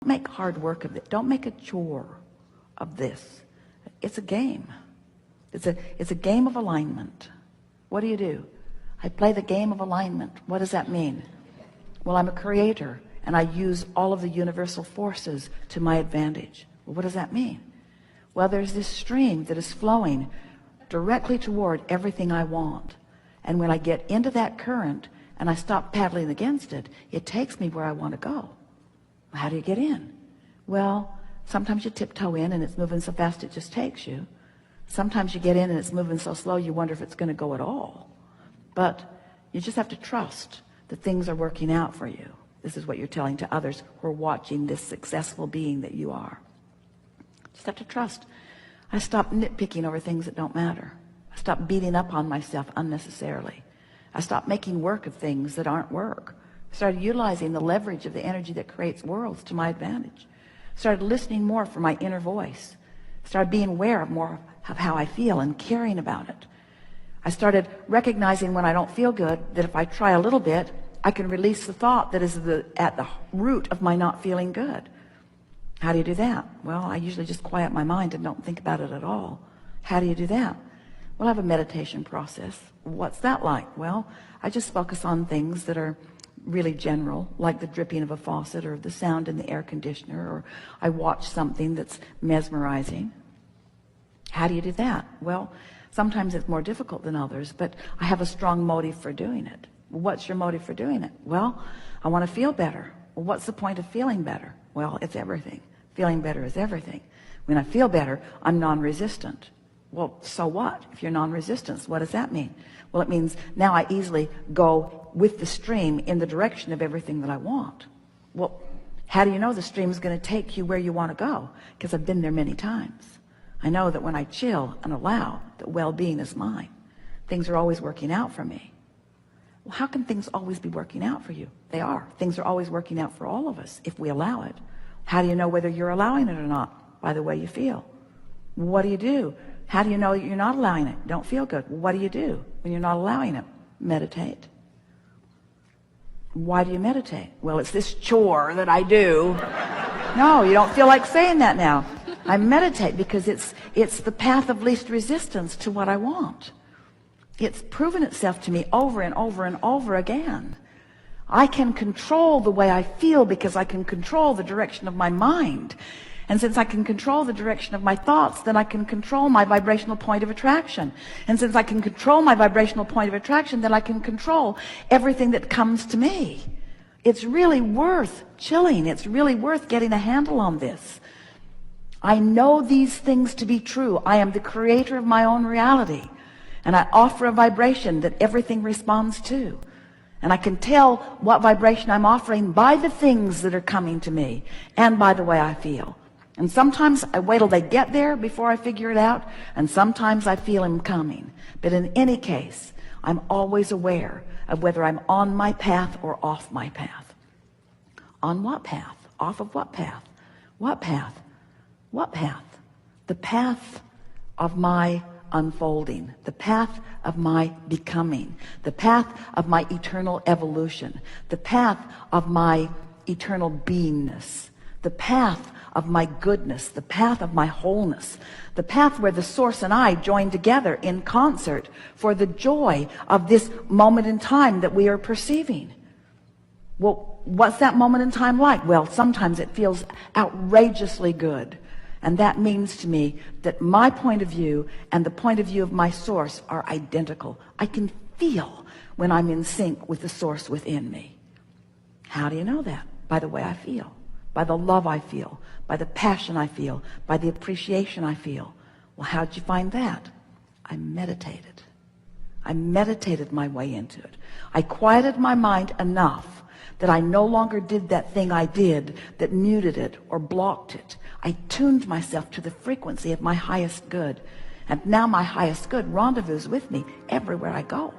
make hard work of it. Don't make a chore of this. It's a game. It's a game of alignment. What do? I play the game of alignment. What does that mean? Well, I'm a creator, and I use all of the universal forces to my advantage. Well, what does that mean? Well, there's this stream that is flowing directly toward everything I want. And when I get into that current and I stop paddling against it, it takes me where I want to go. How do you get in? Well, sometimes you tiptoe in and it's moving so fast it just takes you. Sometimes you get in and it's moving so slow you wonder if it's going to go at all. But you just have to trust that things are working out for you. This is what you're telling to others who are watching this successful being that you are. Just have to trust. I stopped nitpicking over things that don't matter. I stopped beating up on myself unnecessarily. I stopped making work of things that aren't work. I started utilizing the leverage of the energy that creates worlds to my advantage. I started listening more for my inner voice. I started being aware of more of how I feel and caring about it. I started recognizing when I don't feel good that if I try a little bit, I can release the thought that is at the root of my not feeling good. How do you do that? Well, I usually just quiet my mind and don't think about it at all. How do you do that? Well, I have a meditation process. What's that like? Well, I just focus on things that are really general, like the dripping of a faucet or the sound in the air conditioner, or I watch something that's mesmerizing. How do you do that? Well, sometimes it's more difficult than others, but I have a strong motive for doing it. What's your motive for doing it? Well, I want to feel better. Well, what's the point of feeling better? Well, it's everything. Feeling better is everything. When I feel better, I'm non-resistant. Well, so what? If you're non-resistant, what does that mean? Well, it means now I easily go with the stream in the direction of everything that I want. Well, how do you know the stream is going to take you where you want to go? Because I've been there many times. I know that when I chill and allow that well-being is mine, things are always working out for me. Well, how can things always be working out for you? They are. Things are always working out for all of us if we allow it. How do you know whether you're allowing it or not? By the way you feel. What do? How do you know you're not allowing it? Don't feel good. What do you do when you're not allowing it? Meditate. Why do you meditate? Well, it's this chore that I do. No, you don't feel like saying that now. I meditate because it's the path of least resistance to what I want. It's proven itself to me over and over and over again. I can control the way I feel because I can control the direction of my mind. And since I can control the direction of my thoughts, then I can control my vibrational point of attraction. And since I can control my vibrational point of attraction, then I can control everything that comes to me. It's really worth chilling. It's really worth getting a handle on this. I know these things to be true. I am the creator of my own reality. And I offer a vibration that everything responds to. And I can tell what vibration I'm offering by the things that are coming to me and by the way I feel. And sometimes I wait till they get there before I figure it out, and sometimes I feel them coming. But in any case, I'm always aware of whether I'm on my path or off my path. On what path? Off of what path? What path? What path? The path of my unfolding, the path of my becoming, the path of my eternal evolution, the path of my eternal beingness, the path of my goodness, the path of my wholeness, the path where the source and I join together in concert for the joy of this moment in time that we are perceiving. Well, what's that moment in time like? Well, sometimes it feels outrageously good. And that means to me that my point of view and the point of view of my source are identical. I can feel when I'm in sync with the source within me. How do you know that? By the way I feel, by the love I feel, by the passion I feel, by the appreciation I feel. Well, how'd you find that? I meditated. I meditated my way into it. I quieted my mind enough that I no longer did that thing I did that muted it or blocked it. I tuned myself to the frequency of my highest good. And now my highest good rendezvous with me everywhere I go.